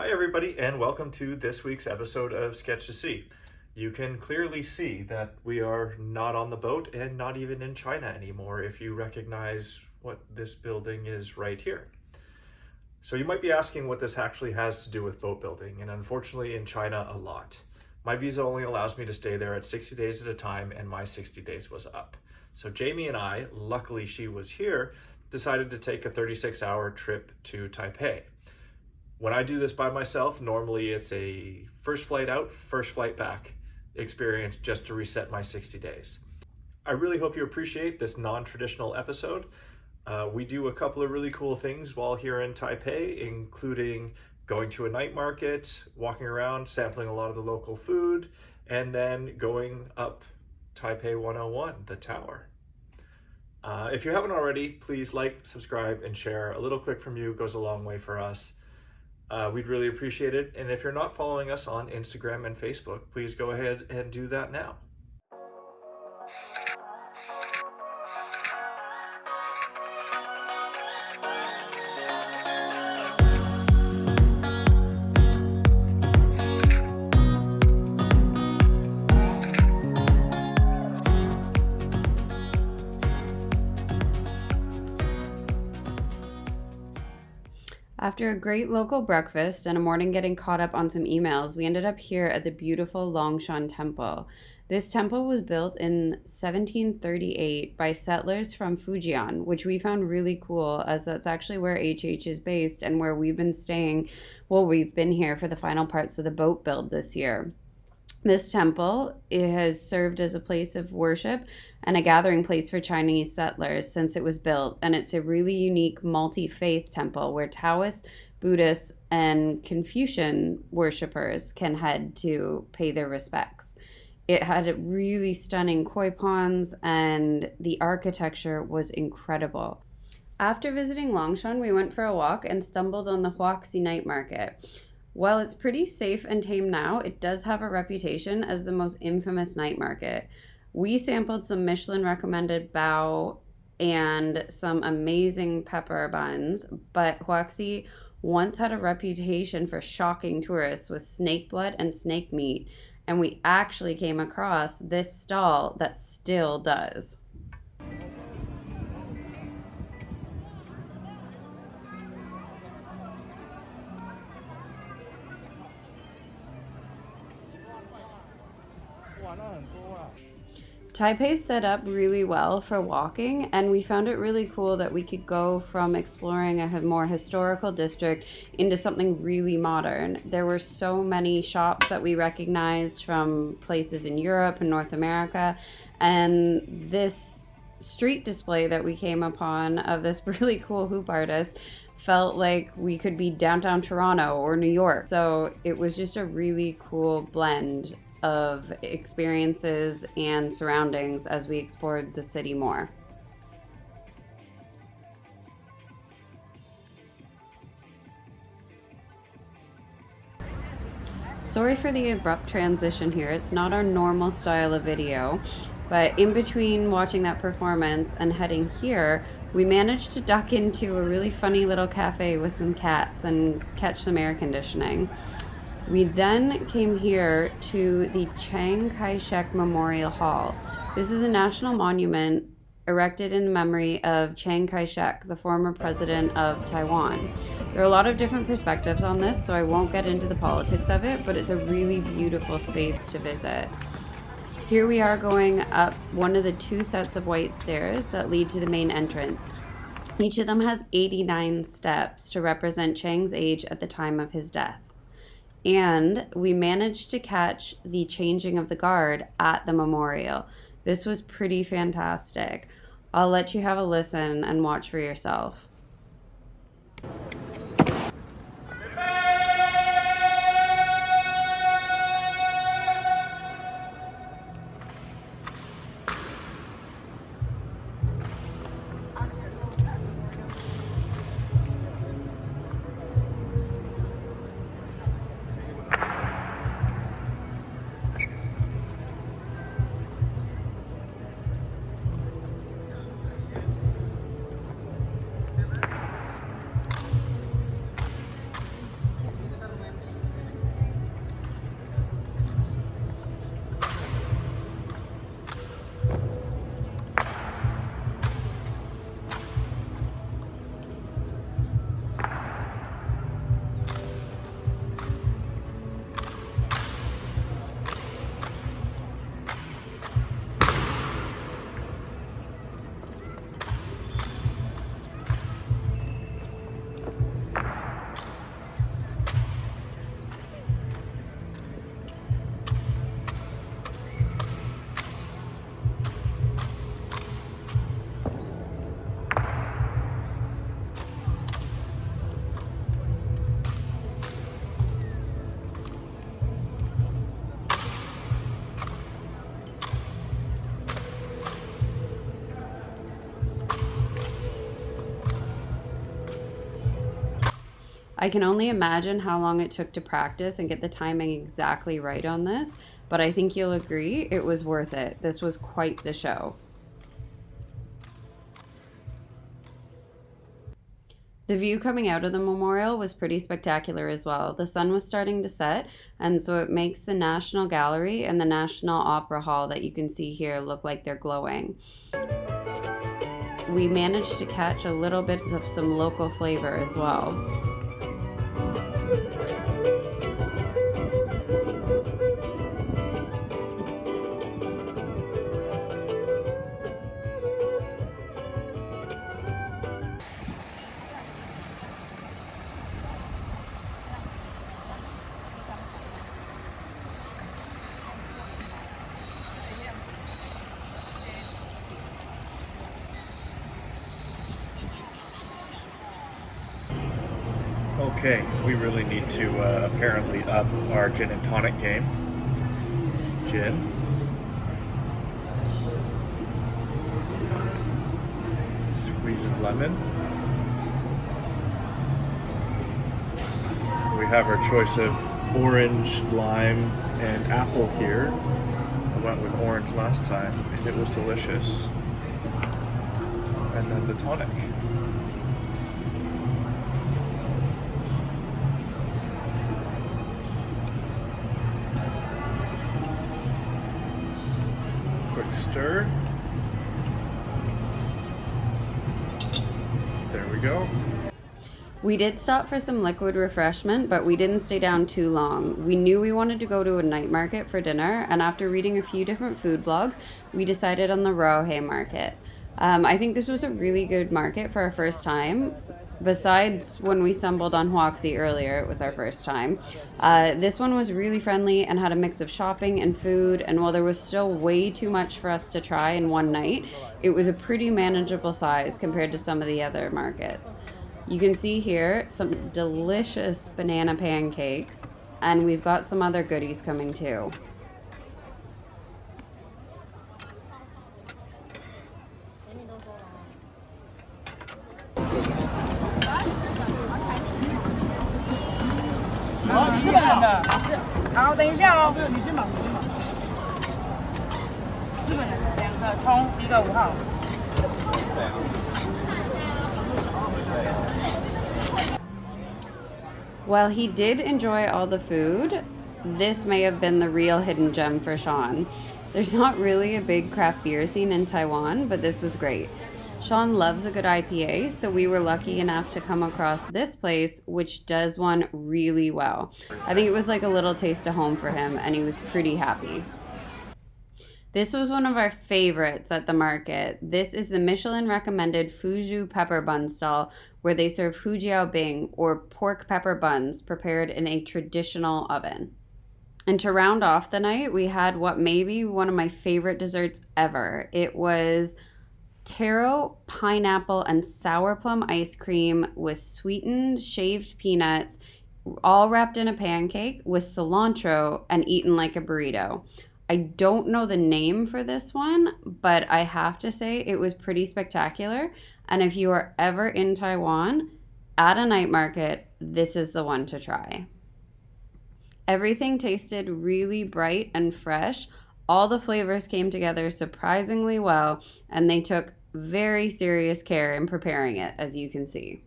Hi everybody, and welcome to this week's episode of Sketch to See. You can clearly see that we are not on the boat and not even in China anymore if you recognize what this building is right here. So you might be asking what this actually has to do with boat building, and unfortunately in China a lot. My visa only allows me to stay there at 60 days at a time, and my 60 days was up. So Jamie and I, luckily she was here, decided to take a 36-hour trip to Taipei. When I do this by myself, normally it's a first flight out, first flight back experience just to reset my 60 days. I really hope you appreciate this non-traditional episode. We do a couple of really cool things while here in Taipei, including going to a night market, walking around, sampling a lot of the local food, and then going up Taipei 101, the tower. If you haven't already, please like, subscribe, and share. A little click from you goes a long way for us. We'd really appreciate it. And if you're not following us on Instagram and Facebook, please go ahead and do that now. After a great local breakfast and a morning getting caught up on some emails, we ended up here at the beautiful Longshan Temple. This temple was built in 1738 by settlers from Fujian, which we found really cool as that's actually where HH is based and where we've been staying. Well, we've been here for the final parts of the boat build this year. This temple has served as a place of worship and a gathering place for Chinese settlers since it was built, and it's a really unique multi-faith temple where Taoists, Buddhists, and Confucian worshippers can head to pay their respects. It had really stunning koi ponds, and the architecture was incredible. After visiting Longshan, we went for a walk and stumbled on the Huaxi night market. While it's pretty safe and tame now, it does have a reputation as the most infamous night market. We sampled some Michelin-recommended bao and some amazing pepper buns, but Huaxi once had a reputation for shocking tourists with snake blood and snake meat, and we actually came across this stall that still does. Taipei's set up really well for walking, and we found it really cool that we could go from exploring a more historical district into something really modern. There were so many shops that we recognized from places in Europe and North America, and this street display that we came upon of this really cool hoop artist felt like we could be downtown Toronto or New York. So it was just a really cool blend of experiences and surroundings as we explored the city more. Sorry for the abrupt transition here. It's not our normal style of video, but in between watching that performance and heading here, we managed to duck into a really funny little cafe with some cats and catch some air conditioning. We then came here to the Chiang Kaishek Memorial Hall. This is a national monument erected in memory of Chiang Kaishek, the former president of Taiwan. There are a lot of different perspectives on this, so I won't get into the politics of it, but it's a really beautiful space to visit. Here we are going up one of the two sets of white stairs that lead to the main entrance. Each of them has 89 steps to represent Chiang's age at the time of his death. And we managed to catch the changing of the guard at the memorial. This was pretty fantastic. I'll let you have a listen and watch for yourself. I can only imagine how long it took to practice and get the timing exactly right on this, but I think you'll agree it was worth it. This was quite the show. The view coming out of the memorial was pretty spectacular as well. The sun was starting to set, and so it makes the National Gallery and the National Opera Hall that you can see here look like they're glowing. We managed to catch a little bit of some local flavor as well. Okay, we really need to apparently up our gin and tonic game. Gin. Squeeze of lemon. We have our choice of orange, lime, and apple here. I went with orange last time, and it was delicious. And then the tonic. Quick stir. There we go. We did stop for some liquid refreshment, but we didn't stay down too long. We knew we wanted to go to a night market for dinner, and after reading a few different food blogs, we decided on the Rohe market. I think this was a really good market for our first time. Besides when we stumbled on Huaxi earlier, it was our first time. This one was really friendly and had a mix of shopping and food, and while there was still way too much for us to try in one night, it was a pretty manageable size compared to some of the other markets. You can see here some delicious banana pancakes, and we've got some other goodies coming too. While he did enjoy all the food, this may have been the real hidden gem for Sean. There's not really a big craft beer scene in Taiwan, but this was great. Sean loves a good IPA, so we were lucky enough to come across this place, which does one really well. I think it was like a little taste of home for him, and he was pretty happy. This was one of our favorites at the market. This is the Michelin recommended Fuzhou pepper bun stall, where they serve hujiao bing, or pork pepper buns, prepared in a traditional oven. And to round off the night, we had what may be one of my favorite desserts ever. It was taro, pineapple, and sour plum ice cream with sweetened shaved peanuts, all wrapped in a pancake with cilantro and eaten like a burrito. I don't know the name for this one, but I have to say it was pretty spectacular. And if you are ever in Taiwan at a night market, this is the one to try. Everything tasted really bright and fresh. All the flavors came together surprisingly well, and they took very serious care in preparing it, as you can see.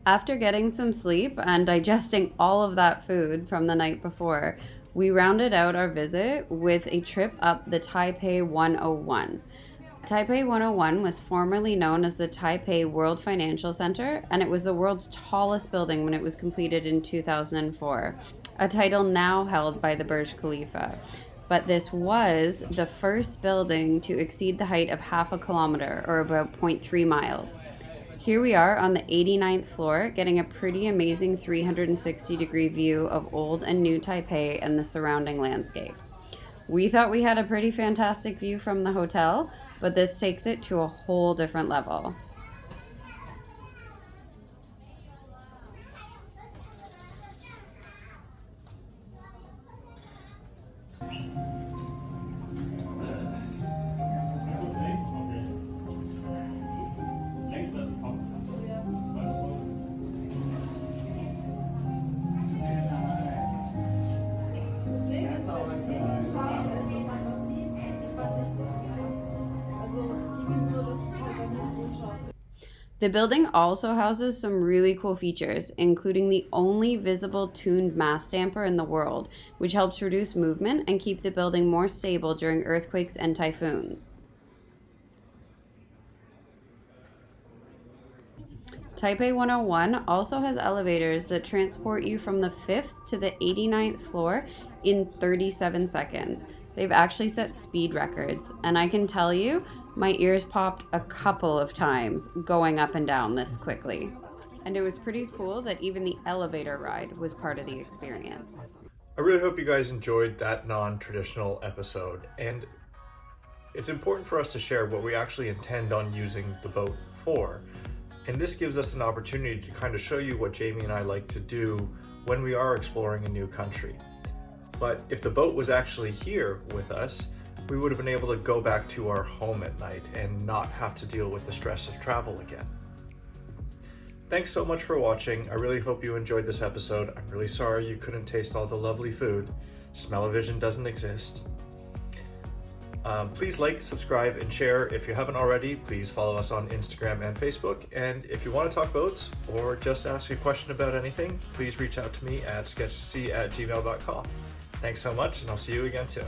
After getting some sleep and digesting all of that food from the night before, we rounded out our visit with a trip up the Taipei 101. Taipei 101 was formerly known as the Taipei World Financial Center, and it was the world's tallest building when it was completed in 2004, a title now held by the Burj Khalifa. But this was the first building to exceed the height of half a kilometer, or about 0.3 miles. Here we are on the 89th floor, getting a pretty amazing 360-degree view of old and new Taipei and the surrounding landscape. We thought we had a pretty fantastic view from the hotel, but this takes it to a whole different level. The building also houses some really cool features, including the only visible tuned mass damper in the world, which helps reduce movement and keep the building more stable during earthquakes and typhoons. Taipei 101 also has elevators that transport you from the 5th to the 89th floor in 37 seconds. They've actually set speed records, and I can tell you, my ears popped a couple of times going up and down this quickly. And it was pretty cool that even the elevator ride was part of the experience. I really hope you guys enjoyed that non-traditional episode, and it's important for us to share what we actually intend on using the boat for. And this gives us an opportunity to kind of show you what Jamie and I like to do when we are exploring a new country. But if the boat was actually here with us, we would have been able to go back to our home at night and not have to deal with the stress of travel again. Thanks so much for watching. I really hope you enjoyed this episode. I'm really sorry you couldn't taste all the lovely food. Smell-o-vision doesn't exist. Please like, subscribe, and share. If you haven't already, please follow us on Instagram and Facebook. And if you want to talk boats or just ask a question about anything, please reach out to me at sketchtosee@gmail.com. Thanks so much, and I'll see you again soon.